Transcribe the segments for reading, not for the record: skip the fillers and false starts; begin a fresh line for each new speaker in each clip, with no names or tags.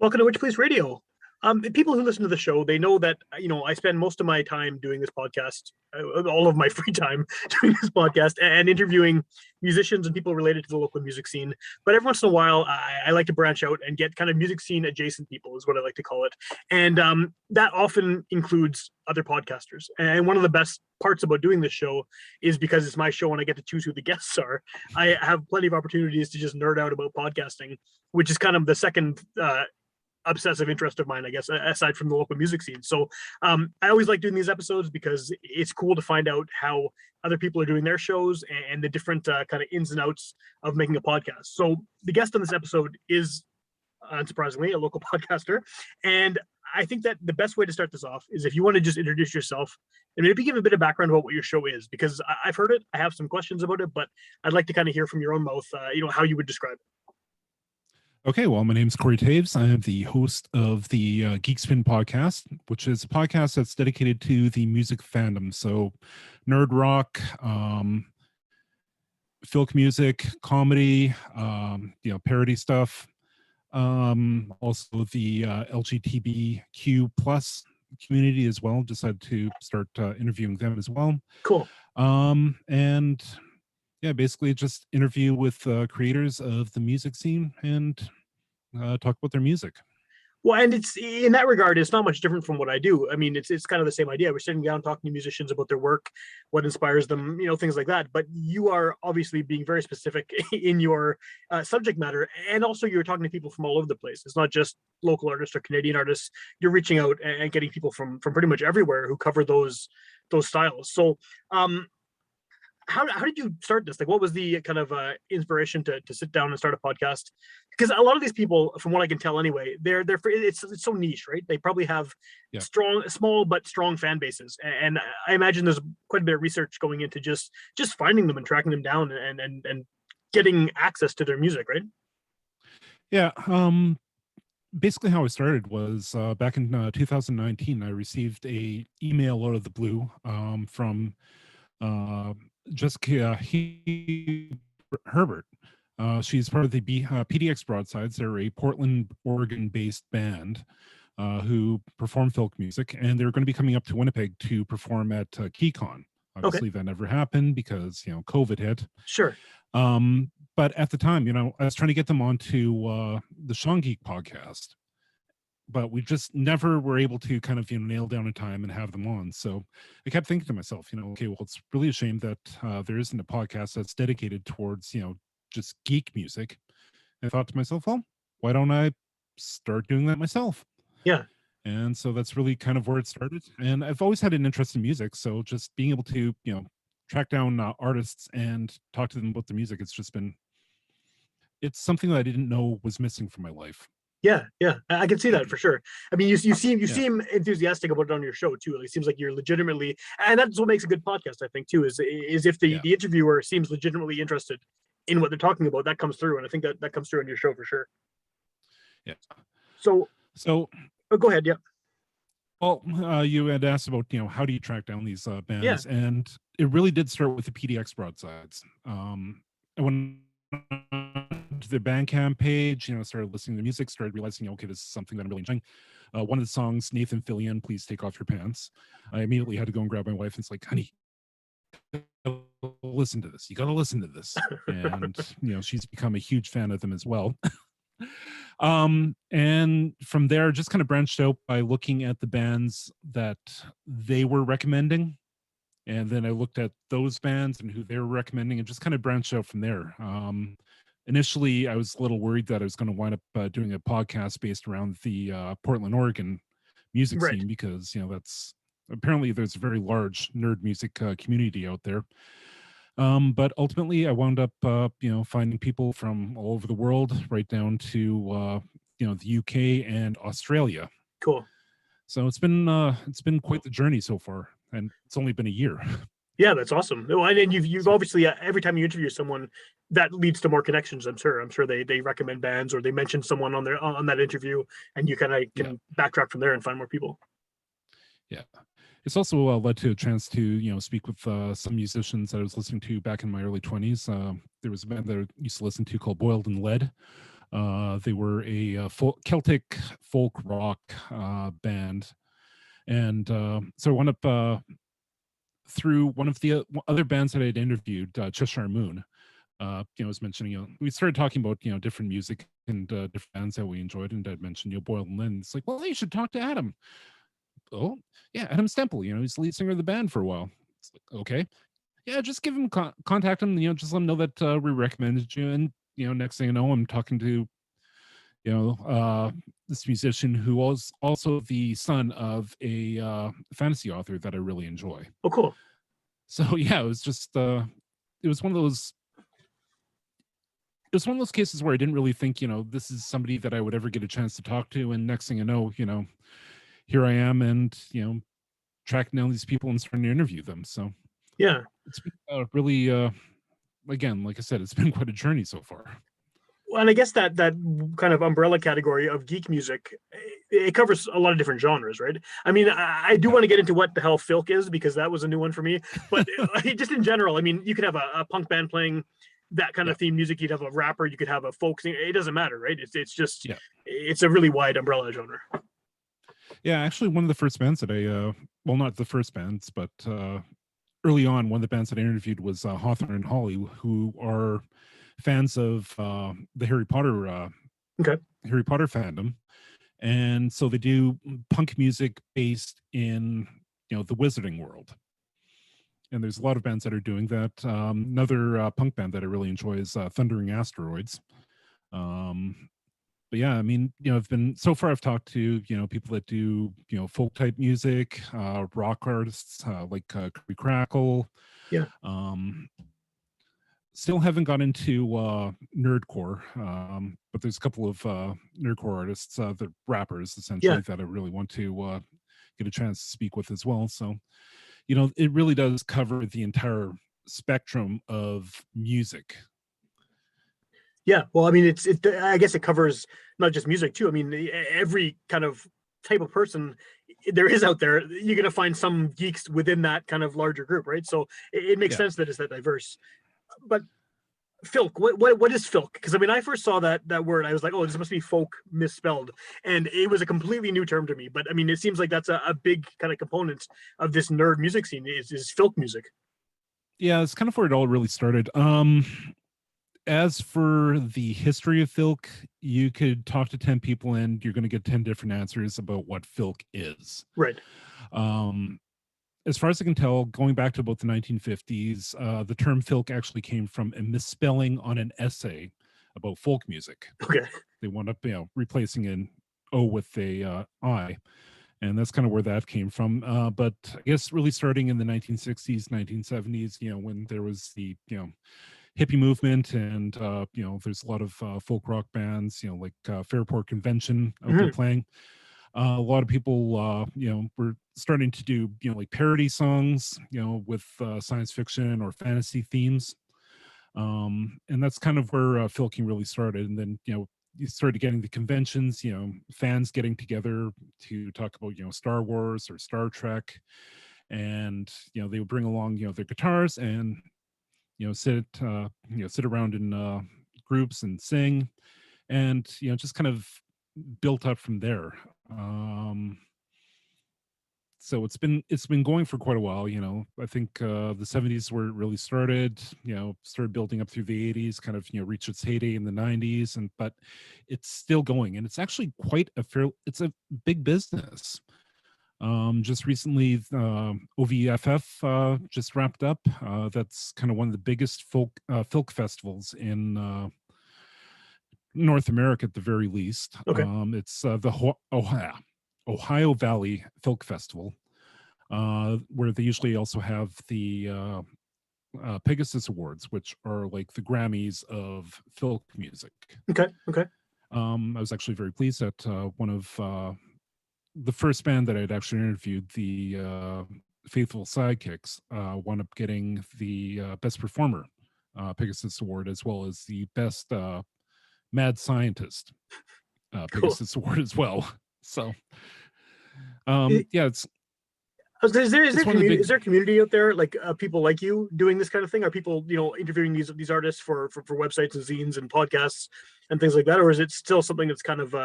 Welcome to Witchpolice Radio. People who listen to the show, they know that I spend most of my time doing this podcast, all of my free time doing this podcast and interviewing musicians and people related to the local music scene. But every once in a while, I like to branch out and get kind of music scene adjacent people, is what I like to call it. And that often includes other podcasters. And one of the best parts about doing this show is because it's my show and I get to choose who the guests are. I have plenty of opportunities to just nerd out about podcasting, which is kind of the second obsessive interest of mine, I guess, aside from the local music scene. So I always like doing these episodes because it's cool to find out how other people are doing their shows and the different kind of ins and outs of making a podcast. So the guest on this episode is, unsurprisingly, a local podcaster. And I think that the best way to start this off is if you want to just introduce yourself and maybe give a bit of background about what your show is, because I've heard it, I have some questions about it, but I'd like to kind of hear from your own mouth, how you would describe it.
Okay, well, my name is Corey Toews. I am the host of the Geekspin podcast, which is a podcast that's dedicated to the music fandom. So nerd rock, folk music, comedy, parody stuff. Also the LGBTQ plus community as well. Decided to start interviewing them as well.
Cool.
And yeah, basically just interview with creators of the music scene and talk about their music.
Well, and it's in that regard, it's not much different from what I do. I mean, it's kind of the same idea. We're sitting down talking to musicians about their work, what inspires them, things like that. But you are obviously being very specific in your subject matter, and also you're talking to people from all over the place. It's not just local artists or Canadian artists. You're reaching out and getting people from pretty much everywhere who cover those styles. So, how did you start this? Like, what was the kind of inspiration to sit down and start a podcast? Because a lot of these people, from what I can tell anyway, it's so niche, right? They probably have small but strong fan bases, and I imagine there's quite a bit of research going into just finding them and tracking them down and getting access to their music, right?
Yeah. Basically, how I started was back in 2019. I received a email out of the blue from Jessica Herbert. She's part of the PDX Broadsides. They're a Portland, Oregon-based band who perform folk music, and they're going to be coming up to Winnipeg to perform at KeyCon. Obviously, that never happened because COVID hit.
Sure.
But at the time, I was trying to get them onto the Sean Geek podcast, but we just never were able to kind of nail down a time and have them on. So I kept thinking to myself, okay, well, it's really a shame that there isn't a podcast that's dedicated towards just geek music. And I thought to myself, well, why don't I start doing that myself?
Yeah.
And so that's really kind of where it started. And I've always had an interest in music, so just being able to track down artists and talk to them about the music, it's something that I didn't know was missing from my life.
Yeah, I can see that for sure. I mean, you seem enthusiastic about it on your show too. It seems like you're legitimately, and that's what makes a good podcast, I think, too. Is if the interviewer seems legitimately interested in what they're talking about, that comes through, and I think that comes through on your show for sure.
Yeah.
So
oh,
go ahead. Yeah.
Well, you had asked about how do you track down these bands, and it really did start with the PDX Broadsides. I went to their Bandcamp page, started listening to music, started realizing, okay, this is something that I'm really enjoying. One of the songs, Nathan Fillion, Please Take Off Your Pants. I immediately had to go and grab my wife, and it's like, honey, listen to this. You got to listen to this. And, she's become a huge fan of them as well. And from there, just kind of branched out by looking at the bands that they were recommending. And then I looked at those bands and who they were recommending and just kind of branched out from there. Initially, I was a little worried that I was going to wind up doing a podcast based around the Portland, Oregon music scene because, that's apparently there's a very large nerd music community out there. But ultimately, I wound up, finding people from all over the world, right down to, the UK and Australia.
Cool.
So it's been quite the journey so far, and it's only been a year.
Yeah, that's awesome. And you've obviously every time you interview someone, that leads to more connections. I'm sure they recommend bands or they mention someone on that interview, and you kind of can backtrack from there and find more people.
Yeah. It's also led to a chance to, speak with some musicians that I was listening to back in my early 20s. There was a band that I used to listen to called Boiled in Lead. They were a Celtic folk rock band, and so I wound up through one of the other bands that I'd interviewed, Cheshire Moon. Was mentioning, we started talking about, different music and different bands that we enjoyed, and I'd mentioned, Boyle and Lynn. It's like, well, you should talk to Adam. Oh, yeah, Adam Stemple. He's the lead singer of the band for a while. It's like, okay, yeah, just give him contact him. Just let him know that we recommended you, and next thing you know, I'm talking to this musician who was also the son of a fantasy author that I really enjoy.
Oh, cool.
So yeah, it was just it was one of those cases where I didn't really think, this is somebody that I would ever get a chance to talk to. And next thing you know, here I am, and, tracking down these people and starting to interview them. So
yeah,
it's been really, again, like I said, it's been quite a journey so far.
Well, and I guess that kind of umbrella category of geek music, it covers a lot of different genres, right? I mean, I do want to get into what the hell filk is, because that was a new one for me. But just in general, I mean, you could have a punk band playing that kind of theme music. You'd have a rapper, you could have a folk thing. It doesn't matter, right? It's just it's a really wide umbrella genre.
Yeah, actually, one of the first bands that well, not the first bands, but early on, one of the bands that I interviewed was Hawthorne and Holly, who are fans of the Harry Potter fandom, and so they do punk music based in the wizarding world. And there's a lot of bands that are doing that. Another punk band that I really enjoy is Thundering Asteroids. But yeah, I mean, I've talked to people that do folk type music, rock artists like Kirby Crackle.
Yeah.
Still haven't got into nerdcore, but there's a couple of nerdcore artists, the rappers essentially, that I really want to get a chance to speak with as well. So, it really does cover the entire spectrum of music.
Yeah, well, I mean, I guess it covers not just music too. I mean, every kind of type of person there is out there. You're going to find some geeks within that kind of larger group, right? So it makes sense that it's that diverse. But filk, what is filk? Because I mean, I first saw that word, I was like, oh, this must be folk misspelled, and it was a completely new term to me. But I mean, it seems like that's a big kind of component of this nerd music scene is filk music.
Yeah, it's kind of where it all really started. As for the history of filk, you could talk to 10 people and you're going to get 10 different answers about what filk is.
Right.
As far as I can tell, going back to about the 1950s, the term filk actually came from a misspelling on an essay about folk music.
Okay.
They wound up, replacing an O with a I. And that's kind of where that came from. But I guess really starting in the 1960s, 1970s, when there was the, hippie movement, and there's a lot of folk rock bands, like Fairport Convention out there playing. A lot of people, were starting to do, like parody songs, with science fiction or fantasy themes. And that's kind of where filking really started. And then, you started getting the conventions, fans getting together to talk about, Star Wars or Star Trek. And, they would bring along, their guitars and, sit around in groups and sing, and just kind of built up from there. So it's been going for quite a while. I think the 70s where it really started. Started building up through the 80s, kind of reached its heyday in the 90s, but it's still going, and it's actually it's a big business. Just recently, OVFF just wrapped up. That's kind of one of the biggest filk festivals in North America, at the very least.
Okay.
It's the Ohio Valley Filk Festival, where they usually also have the Pegasus Awards, which are like the Grammys of filk music.
Okay.
I was actually very pleased that one of the first band that I'd actually interviewed, the Faithful Sidekicks, wound up getting the Best Performer Pegasus Award, as well as the Best Mad Scientist Pegasus Award as well. So, it's. It's one of the big.
is there a community out there like people like you doing this kind of thing? Are people interviewing these artists for websites and zines and podcasts and things like that, or is it still something that's kind of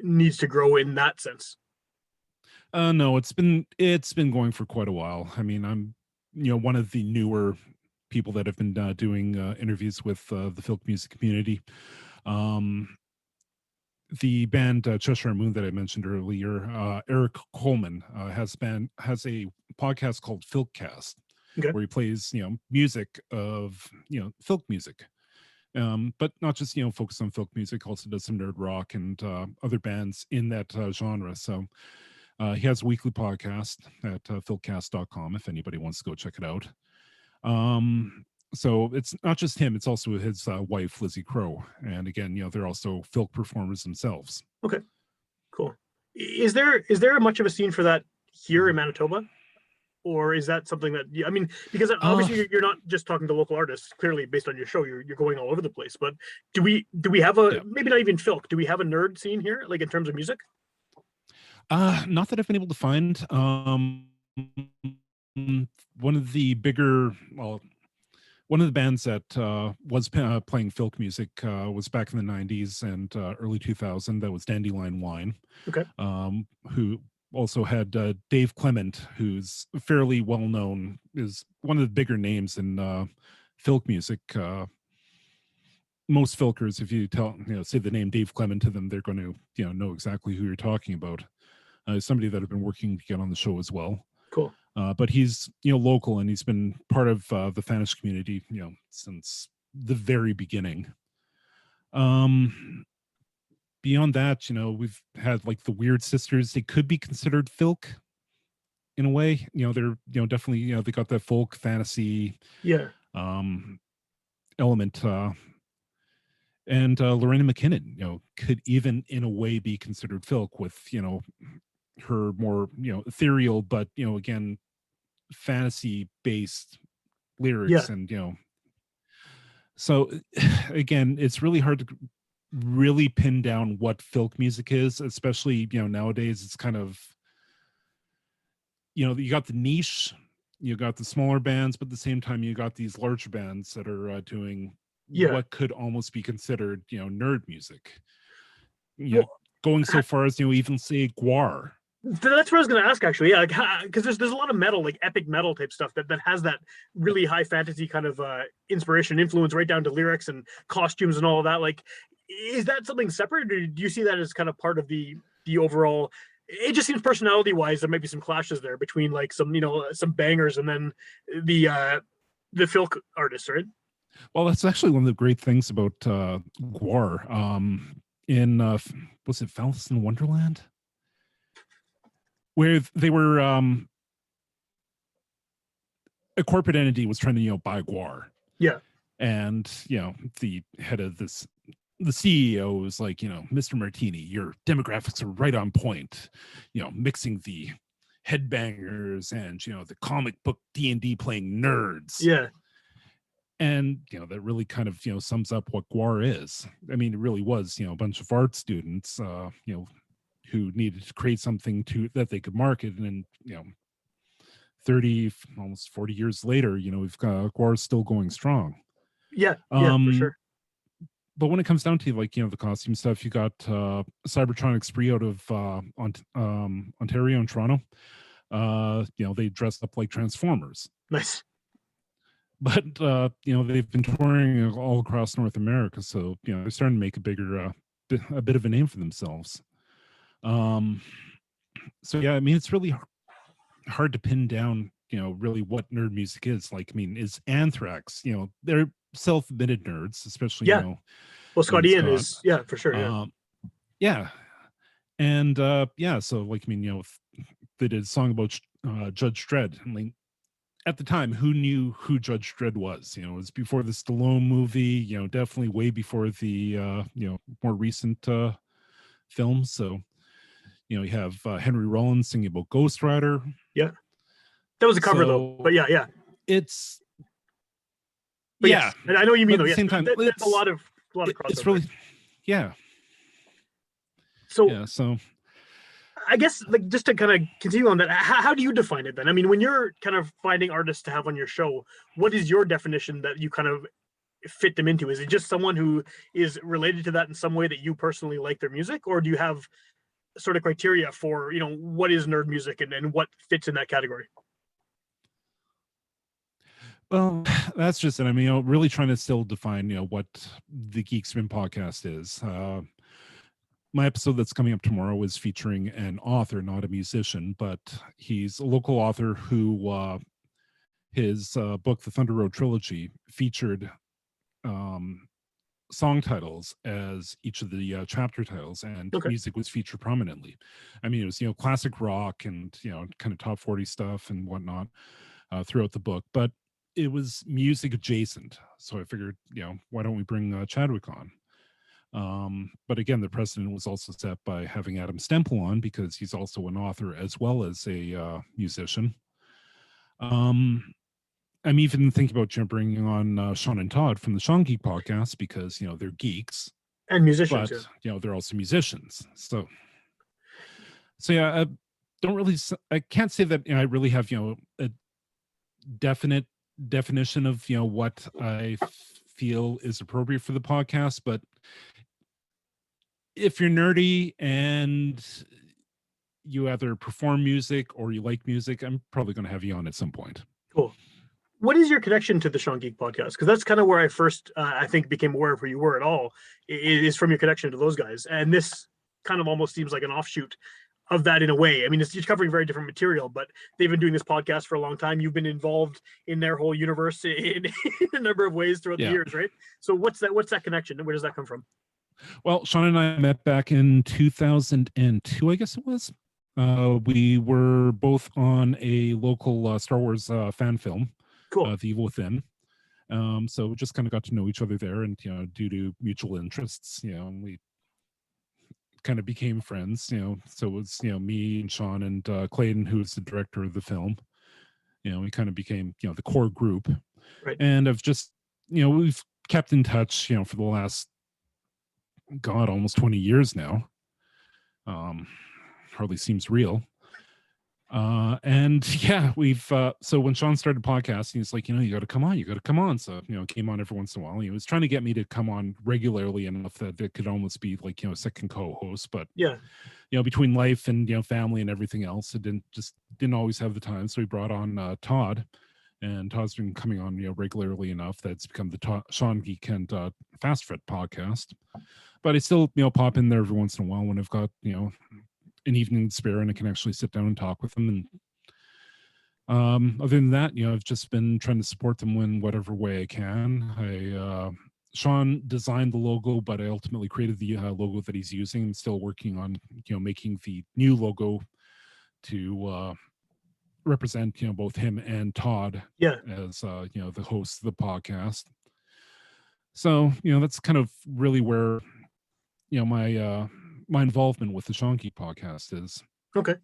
needs to grow in that sense?
No, it's been going for quite a while. I mean, I'm one of the newer people that have been doing interviews with the folk music community. Um, the band Cheshire Moon that I mentioned earlier, Eric Coleman has a podcast called Filkcast,
Okay.
where he plays music of folk music, but not just focus on folk music. Also does some nerd rock and other bands in that genre. So he has a weekly podcast at filkcast.com if anybody wants to go check it out. So it's not just him; it's also his wife, Lizzie Crow, and again, they're also folk performers themselves.
Okay. Cool. Is there much of a scene for that here in Manitoba, or is that something that I mean, because obviously you're not just talking to local artists. Clearly, based on your show, you're going all over the place. But do we have maybe not even filk? Do we have a nerd scene here, like in terms of music?
Not that I've been able to find. One of the bigger, well, one of the bands that was playing folk music was back in the 90s and early 2000. That was Dandelion Wine.
Okay.
Who also had Dave Clement, who's fairly well known, is one of the bigger names in folk music. Most filkers, if you say the name Dave Clement to them, they're going to know exactly who you're talking about. Somebody that have been working to get on the show as well.
Cool.
But he's local, and he's been part of the Fanish community since the very beginning. Beyond that, we've had like the Weird Sisters. They could be considered filk in a way. They're definitely they got that folk fantasy element. And Lorena McKinnon, could even in a way be considered filk with her more ethereal, but again, fantasy based lyrics. And so again, it's really hard to really pin down what folk music is, especially nowadays. It's kind of you got the niche, you got the smaller bands, but at the same time you got these larger bands that are doing what could almost be considered nerd music, going so far as even say Gwar.
That's what I was going to ask, actually. Yeah, because there's a lot of metal, like epic metal type stuff that has that really high fantasy kind of inspiration, influence, right down to lyrics and costumes and all of that. Like, is that something separate, or do you see that as kind of part of the overall? It just seems personality wise there might be some clashes there between like some some bangers and then the filk artists, right?
Well, that's actually one of the great things about Gwar. In was it Alice in Wonderland, where they were a corporate entity was trying to buy Gwar.
Yeah.
And the head of this, the CEO was like, Mr. Martini, your demographics are right on point. Mixing the headbangers and the comic book D&D playing nerds.
Yeah.
And that really kind of sums up what Gwar is. I mean, it really was a bunch of art students who needed to create something that they could market. And 30 almost 40 years later, we've got Gwar still going strong.
Yeah, for sure.
But when it comes down to the costume stuff, you got Cybertronic Spree out of Ontario and Toronto. They dressed up like Transformers.
Nice.
But they've been touring all across North America, so they're starting to make a bit of a name for themselves. So yeah, I mean, it's really hard to pin down really what nerd music is. Like, I mean, is Anthrax, they're self-admitted nerds, especially
well, Scott Ian is for sure.
Yeah. And so like, I mean, they did a song about Judge Dredd. I mean, at the time, who knew who Judge Dredd was? It was before the Stallone movie, definitely way before the more recent films. So you have Henry Rollins singing about Ghost Rider.
Yeah, that was a cover though. But yeah,
it's.
But yes, and I know what you mean though.
At the same time,
it's a lot of crossover.
It's really, yeah.
So I guess like just to kind of continue on that, how do you define it then? I mean, when you're kind of finding artists to have on your show, what is your definition that you kind of fit them into? Is it just someone who is related to that in some way that you personally like their music, or do you have sort of criteria for, what is nerd music and what fits in that category?
Well, that's just it. I mean, really trying to still define, what the Geekspin podcast is. My episode that's coming up tomorrow is featuring an author, not a musician, but he's a local author who his book, The Thunder Road Trilogy, featured song titles as each of the chapter titles, and
Okay.
music was featured prominently. I mean, it was classic rock and kind of top 40 stuff and whatnot throughout the book, but it was music adjacent. So I figured, why don't we bring Chadwick on? But again, the precedent was also set by having Adam Stemple on, because he's also an author as well as a musician. I'm even thinking about bringing on Sean and Todd from the Sean Geek podcast, because they're geeks
And musicians,
but
yeah.
they're also musicians. So yeah, I can't say that I really have a definite definition of what I feel is appropriate for the podcast, but if you're nerdy and you either perform music or you like music, I'm probably going to have you on at some point.
Cool. What is your connection to the Sean Geek podcast? Because that's kind of where I first, I think, became aware of who you were at all. It is from your connection to those guys, and this kind of almost seems like an offshoot of that in a way. I mean, you're covering very different material, but they've been doing this podcast for a long time. You've been involved in their whole universe in a number of ways throughout the years, right? So what's that connection? Where does that come from?
Well, Sean and I met back in 2002, I guess it was. We were both on a local Star Wars fan film,
Cool.
The Evil Within. So we just kind of got to know each other there, and due to mutual interests, we kind of became friends. So it was me and Sean and Clayton, who was the director of the film. We kind of became the core group,
right?
And I've just we've kept in touch for the last almost 20 years now. Hardly seems real. And yeah, we've so when Sean started podcasting, he's like, you got to come on. So came on every once in a while. He was trying to get me to come on regularly enough that it could almost be like a second co-host, but
yeah,
between life and family and everything else, it didn't always have the time. So we brought on Todd, and Todd's been coming on regularly enough that it's become the Sean Geek and Fast Fred podcast. But I still pop in there every once in a while when I've got an evening to spare and I can actually sit down and talk with them. And other than that, I've just been trying to support them in whatever way I can. Sean designed the logo, but I ultimately created the logo that he's using. I'm still working on making the new logo to represent both him and Todd as the hosts of the podcast. So that's kind of really where my involvement with the Sean Geek podcast is.
Okay.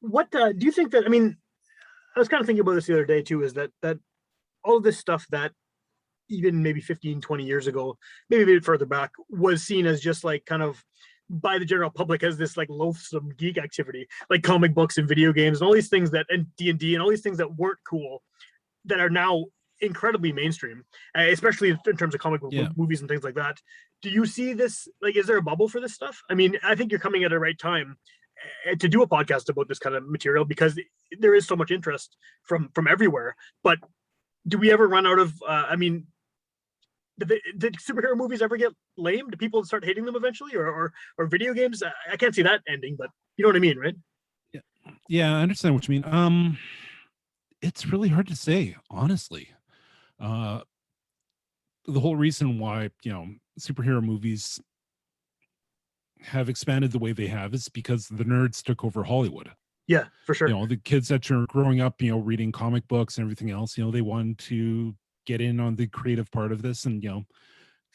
What do you think that, I mean, I was kind of thinking about this the other day too, is that all of this stuff that even maybe 15, 20 years ago, maybe a bit further back, was seen as just like kind of by the general public as this like loathsome geek activity, like comic books and video games and all these things and D&D and all these things that weren't cool, that are now incredibly mainstream, especially in terms of comic book movies and things like that. Do you see this, like, is there a bubble for this stuff? I mean, I think you're coming at the right time to do a podcast about this kind of material, because there is so much interest from everywhere. But do we ever run out of I mean, did superhero movies ever get lame? Do people start hating them eventually, or video games? I can't see that ending, but you know what I mean, right?
Yeah, I understand what you mean. It's really hard to say, honestly. The whole reason why superhero movies have expanded the way they have is because the nerds took over Hollywood.
Yeah, for sure.
The kids that are growing up reading comic books and everything else, they wanted to get in on the creative part of this, and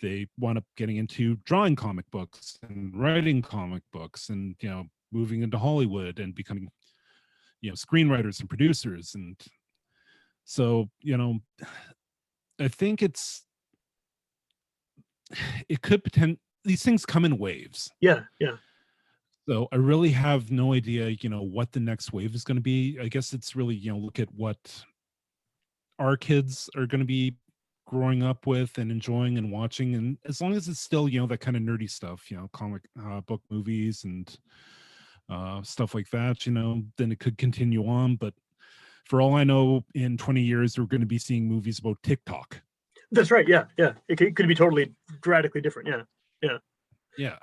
they wound up getting into drawing comic books and writing comic books, and moving into Hollywood and becoming screenwriters and producers. And so I think it could pretend these things come in waves.
Yeah.
So I really have no idea, what the next wave is going to be. I guess it's really, look at what our kids are going to be growing up with and enjoying and watching. And as long as it's still, that kind of nerdy stuff, comic book movies and stuff like that, then it could continue on. But for all I know, in 20 years, we're going to be seeing movies about TikTok.
That's right. Yeah. It could be totally radically different.
Yeah.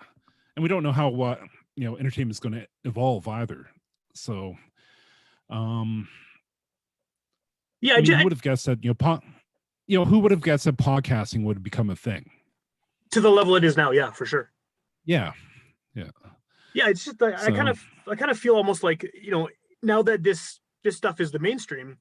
And we don't know how, entertainment is going to evolve either. So,
Yeah.
who would have guessed that, who would have guessed that podcasting would become a thing?
To the level it is now. Yeah, for sure.
Yeah.
Yeah. It's just, I kind of feel almost like, now that this stuff is the mainstream,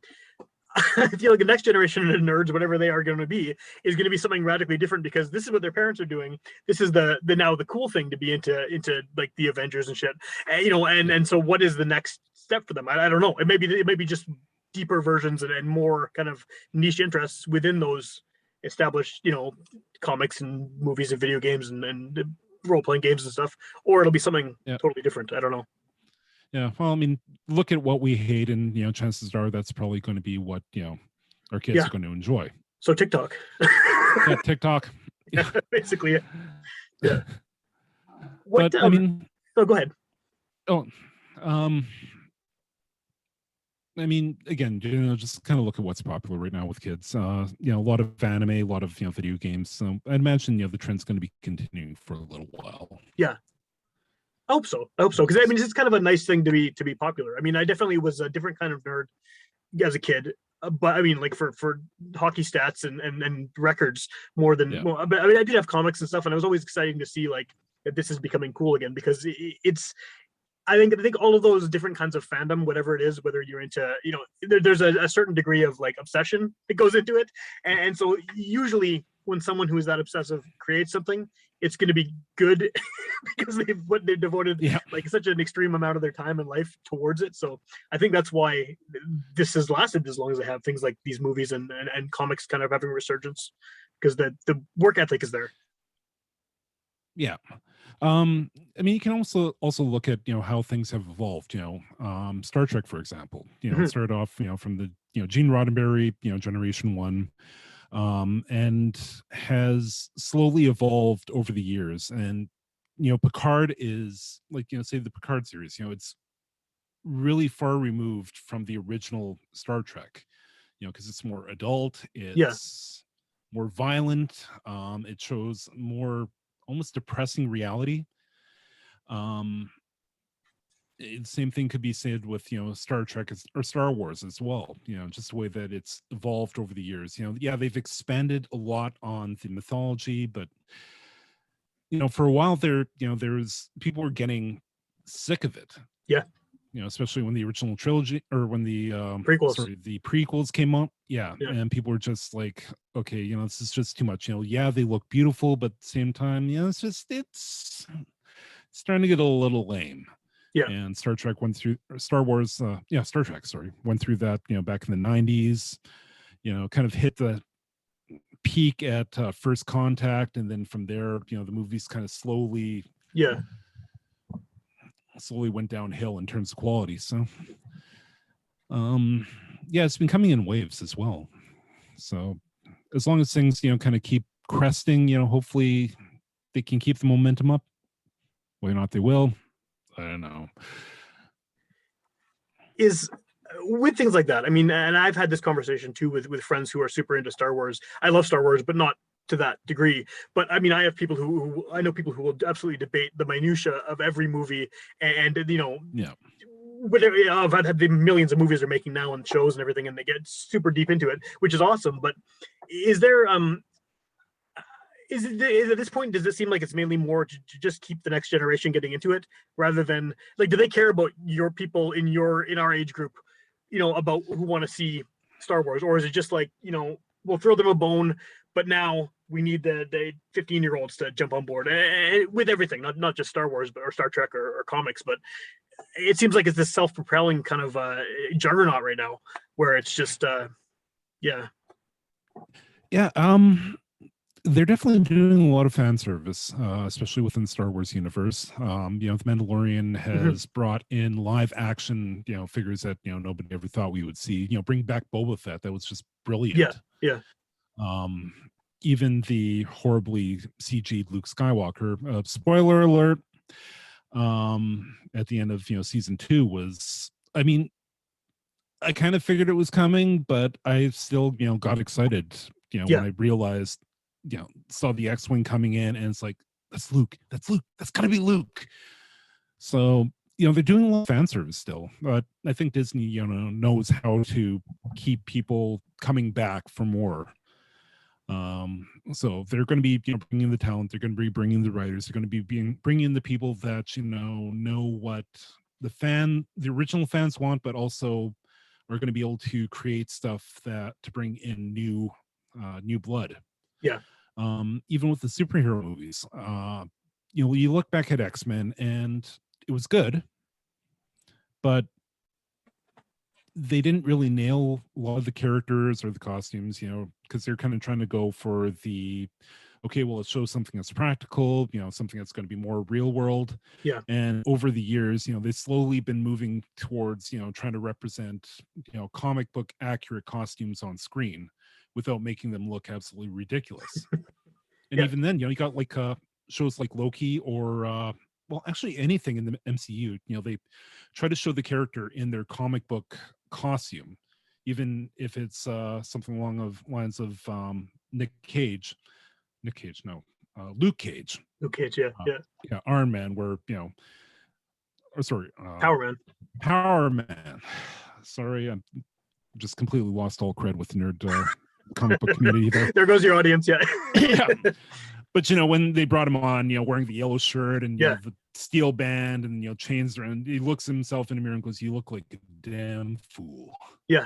I feel like the next generation of nerds, whatever they are going to be, is going to be something radically different, because this is what their parents are doing. This is the now the cool thing to be into like the Avengers and shit. And so what is the next step for them? I don't know. It may be just deeper versions and more kind of niche interests within those established, comics and movies and video games and role playing games and stuff, or it'll be something totally different. I don't know.
Yeah, well, look at what we hate, and chances are that's probably going to be what our kids are going to enjoy.
So TikTok.
Yeah, TikTok.
Yeah, basically. Yeah.
What? But
oh, go ahead.
Oh, again, just kind of look at what's popular right now with kids. A lot of anime, a lot of video games. So I'd imagine the trend's going to be continuing for a little while.
Yeah. I hope so. Because it's kind of a nice thing to be popular. I definitely was a different kind of nerd as a kid, but like for hockey stats and records more than. Well, but I did have comics and stuff, and it was always exciting to see like that this is becoming cool again, because it's. I think all of those different kinds of fandom, whatever it is, whether you're into, there's a certain degree of like obsession that goes into it, and so usually when someone who is that obsessive creates something, it's going to be good because they've devoted like such an extreme amount of their time and life towards it. So I think that's why this has lasted as long as they have, things like these movies and comics kind of having a resurgence, because the work ethic is there.
Yeah. You can also look at how things have evolved. Star Trek, for example. It started off from the Gene Roddenberry Generation 1, and has slowly evolved over the years. And Picard is like say the Picard series. It's really far removed from the original Star Trek. Because it's more adult. It's more violent. It shows more almost depressing reality. The same thing could be said with Star Trek or Star Wars as well. Just the way that it's evolved over the years. They've expanded a lot on the mythology, but for a while there, there's people were getting sick of it.
Yeah.
Especially when the original trilogy, or when the
prequels.
The prequels came out. Yeah. And people were just like, okay, this is just too much. They look beautiful, but at the same time, it's starting to get a little lame.
Yeah.
And Star Trek went through, Star Wars, Star Trek, went through that, back in the 90s, kind of hit the peak at First Contact. And then from there, the movies kind of slowly went downhill in terms of quality. So it's been coming in waves as well. So as long as things kind of keep cresting, hopefully they can keep the momentum up. Whether or not they will, I don't know.
Is with things like that, and I've had this conversation too with friends who are super into Star Wars. I love Star Wars, but not to that degree. But I have people who I know people who will absolutely debate the minutia of every movie, and whatever. I've had the millions of movies they're making now and shows and everything, and they get super deep into it, which is awesome. But is there is at this point, does it seem like it's mainly more to just keep the next generation getting into it, rather than like, do they care about your people in our age group, about who want to see Star Wars, or is it just like, we'll throw them a bone, but now we need the 15-year-olds to jump on board with everything, not just Star Wars, or Star Trek or comics, but it seems like it's this self-propelling kind of juggernaut right now, where it's just
They're definitely doing a lot of fan service, especially within the Star Wars universe. The Mandalorian has brought in live action, figures that nobody ever thought we would see. Bring back Boba Fett. That was just brilliant.
Yeah.
Um, even the horribly CG'd Luke Skywalker. Spoiler alert. At the end of season 2 was, I mean, I kind of figured it was coming, but I still got excited. When I realized, saw the X-wing coming in, and it's like, that's Luke, that's gotta be Luke. So they're doing a lot of fan service still, but I think Disney knows how to keep people coming back for more. So they're going to be bringing the talent, they're going to be bringing the writers, they're going to be bringing the people that know what the original fans want, but also are going to be able to create stuff that to bring in new blood. Even with the superhero movies, you look back at X-Men and it was good, but they didn't really nail a lot of the characters or the costumes, because they're kind of trying to go for the, okay, well, let's show something that's practical, something that's going to be more real world. And over the years, they've slowly been moving towards, trying to represent, comic book accurate costumes on screen without making them look absolutely ridiculous. And even then, you got like shows like Loki or well, actually anything in the MCU, they try to show the character in their comic book costume, even if it's something along the lines of Luke Cage, Iron Man, where Power Man. Sorry, I'm just completely lost all cred with the nerd comic book community there.
There goes your audience.
Yeah. But when they brought him on, wearing the yellow shirt and the steel band and chains around, he looks himself in the mirror and goes, "You look like a damn fool."
Yeah.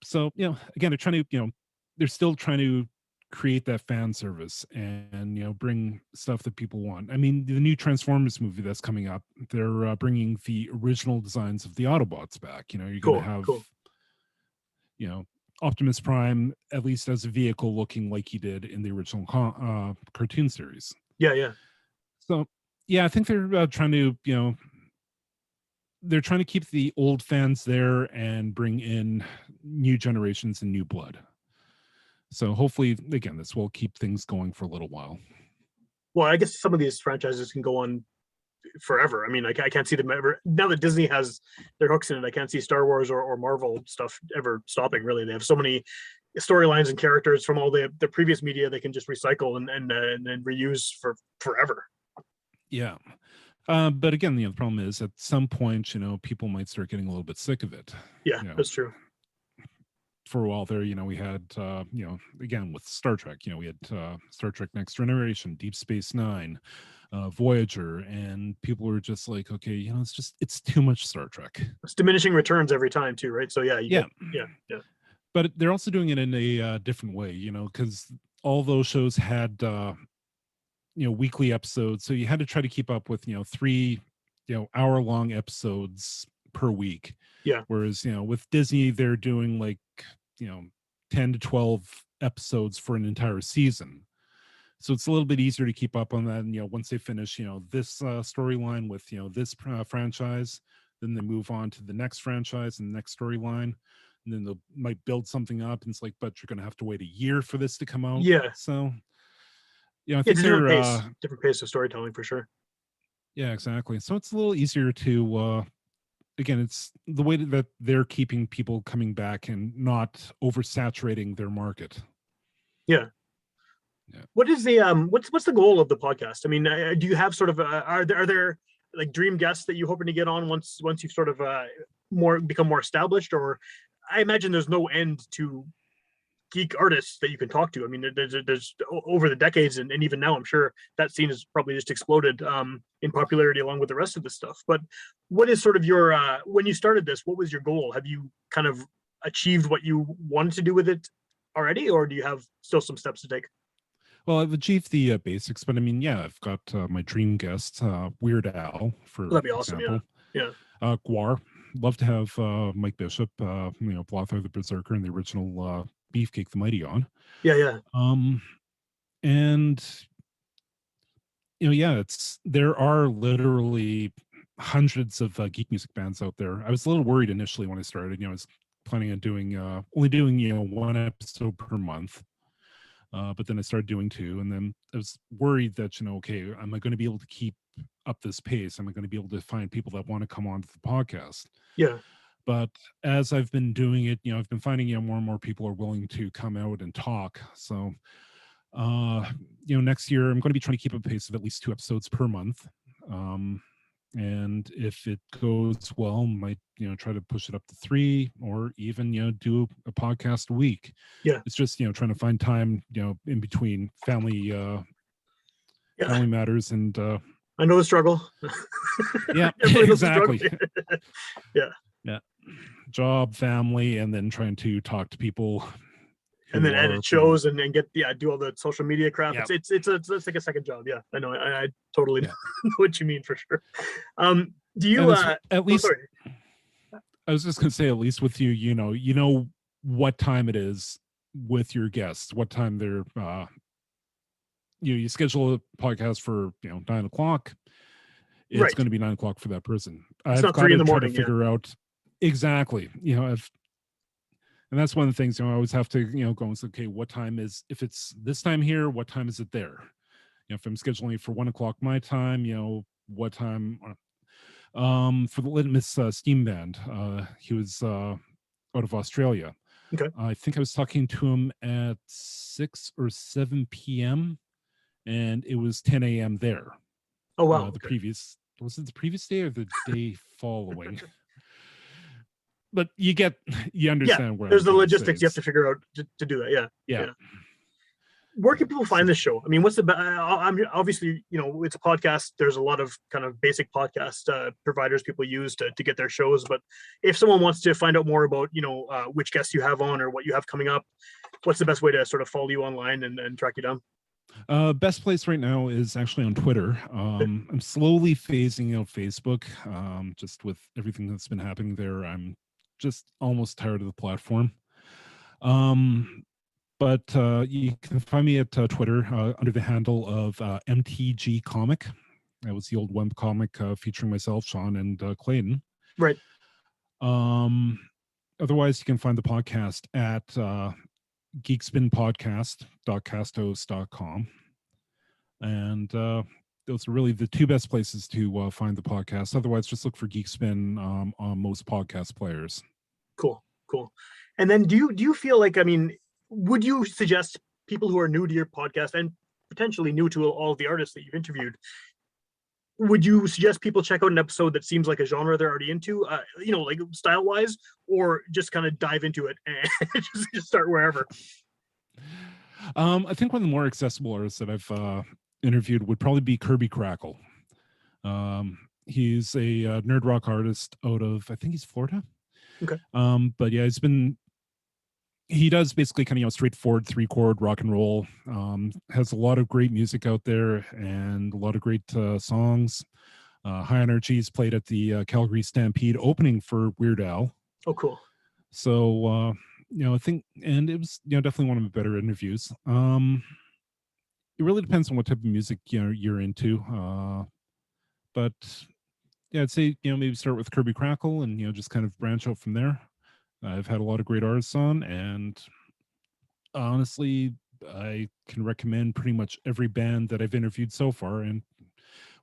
So again, they're trying to they're still trying to create that fan service and bring stuff that people want. I mean, the new Transformers movie that's coming up, they're bringing the original designs of the Autobots back. You're going to have Optimus Prime, at least as a vehicle, looking like he did in the original cartoon series. So I think they're trying to they're trying to keep the old fans there and bring in new generations and new blood. So hopefully, again, this will keep things going for a little while.
Well, I guess some of these franchises can go on forever. I mean, I can't see them ever, now that Disney has their hooks in it. I can't see Star Wars or Marvel stuff ever stopping, really. They have so many storylines and characters from all the previous media they can just recycle and reuse for forever.
But again, the problem is at some point, people might start getting a little bit sick of it.
That's true.
For a while there, we had, again, with Star Trek, we had Star Trek Next Generation, Deep Space Nine, Voyager, and people were just like, okay, it's too much Star Trek.
It's diminishing returns every time too, right? So yeah.
But they're also doing it in a different way, because all those shows had, weekly episodes, so you had to try to keep up with 3 hour-long episodes per week. Whereas with Disney, they're doing like 10 to 12 episodes for an entire season, so it's a little bit easier to keep up on that. And once they finish this storyline with this franchise, then they move on to the next franchise and the next storyline, and then they might build something up, and it's like, but you're going to have to wait a year for this to come out. So I think
different pace of storytelling for sure.
Exactly. So it's a little easier to again, it's the way that they're keeping people coming back and not oversaturating their market.
What is the what's the goal of the podcast? I mean, do you have sort of are there like dream guests that you're hoping to get on once you've sort of become more established? Or I imagine there's no end to geek artists that you can talk to. I mean, there's over the decades and even now, I'm sure that scene has probably just exploded in popularity along with the rest of this stuff. But what is sort of your when you started this, what was your goal? Have you kind of achieved what you wanted to do with it already, or do you have still some steps to take?
Well, I've achieved the basics, but I mean, I've got my dream guest, Weird Al, for
That'd be awesome.
example. Gwar, love to have Mike Bishop, Blotho the Berserker in the original Beefcake the Mighty on.
Yeah.
And there are literally hundreds of geek music bands out there. I was a little worried initially when I started. I was planning on doing only doing one episode per month. But then I started doing 2, and then I was worried that, okay, am I going to be able to keep up this pace? Am I going to be able to find people that want to come on to the podcast?
Yeah.
But as I've been doing it, I've been finding, more and more people are willing to come out and talk. So, next year I'm going to be trying to keep a pace of at least 2 episodes per month. And if it goes well, might try to push it up to 3, or even do a podcast a week.
Yeah,
it's just trying to find time in between family matters and
I know the struggle.
Yeah, exactly.
Yeah,
job, family, and then trying to talk to people.
And then edit shows and get do all the social media crap.
Yeah.
It's like a second job. Yeah, I know. I totally know what you mean for sure. Do you
at least?
sorry.
I was just gonna say, at least with you, you know what time it is with your guests. What time they're you schedule a podcast for 9 o'clock. It's going to be 9 o'clock for that person.
It's not 3 in the morning.
To figure out exactly. And that's one of the things, I always have to, go and say, okay, what time is, if it's this time here, what time is it there? If I'm scheduling for 1 o'clock my time, what time, for the Litmus Steam Band, he was out of Australia.
Okay.
I think I was talking to him at 6 or 7 p.m. and it was 10 a.m. there.
Oh, wow.
Was it the previous day or the day following? But you understand where
there's the logistics you have to figure out to do that. Yeah. Where can people find this show? I mean, what's the I'm obviously, it's a podcast. There's a lot of kind of basic podcast providers people use to get their shows. But if someone wants to find out more about, which guests you have on or what you have coming up, what's the best way to sort of follow you online and track you down?
Best place right now is actually on Twitter. I'm slowly phasing out Facebook, just with everything that's been happening there. I'm just almost tired of the platform. But you can find me at Twitter under the handle of MTG Comic. That was the old web comic featuring myself, Sean, and Clayton.
Right.
Otherwise, you can find the podcast at geekspinpodcast.castos.com. And those are really the 2 best places to find the podcast. Otherwise, just look for Geekspin on most podcast players.
Cool. And then do you feel like, would you suggest people who are new to your podcast and potentially new to all of the artists that you've interviewed, would you suggest people check out an episode that seems like a genre they're already into, like style wise, or just kind of dive into it and just start wherever?
I think one of the more accessible artists that I've interviewed would probably be Kirby Crackle. He's a nerd rock artist out of, I think he's Florida.
Okay.
But yeah, he does basically kind of, straightforward 3-chord rock and roll. Has a lot of great music out there and a lot of great songs. High Energy's played at the Calgary Stampede opening for Weird Al.
Oh, cool.
So, I think, and it was, definitely one of the better interviews. It really depends on what type of music, you're into. But yeah, I'd say, maybe start with Kirby Crackle and, just kind of branch out from there. I've had a lot of great artists on, and honestly, I can recommend pretty much every band that I've interviewed so far, and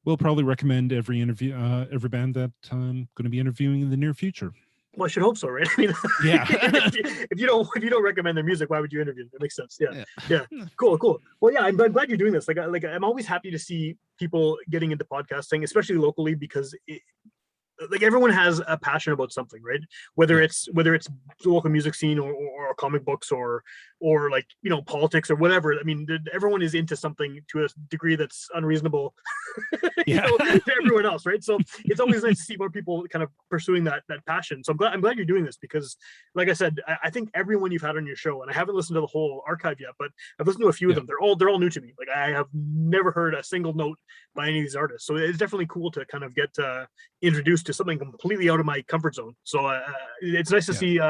will probably recommend every band that I'm going to be interviewing in the near future.
Well, I should hope so, right?
Yeah.
if you don't recommend their music, why would you interview them? That makes sense. Yeah. Cool. Well, yeah, I'm glad you're doing this. Like I'm always happy to see people getting into podcasting, especially locally, because everyone has a passion about something, right? Whether it's the local music scene or comic books or politics or whatever. I mean, everyone is into something to a degree that's unreasonable to everyone else, right? So it's always nice to see more people kind of pursuing that passion. So I'm glad you're doing this, because like I said, I think everyone you've had on your show, and I haven't listened to the whole archive yet, but I've listened to a few of them. They're all new to me. Like, I have never heard a single note by any of these artists. So it's definitely cool to kind of get introduced to something completely out of my comfort zone. So it's nice to see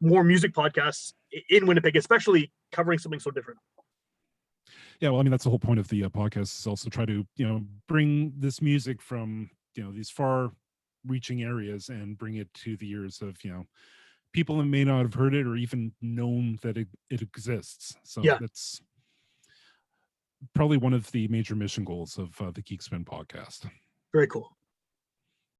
more music podcasts in Winnipeg, especially covering something so different.
Yeah, well, I mean, that's the whole point of the podcast, is also try to, bring this music from, these far reaching areas and bring it to the ears of, people that may not have heard it or even known that it exists. So
Yeah.
that's probably one of the major mission goals of the Geekspin podcast.
Very cool.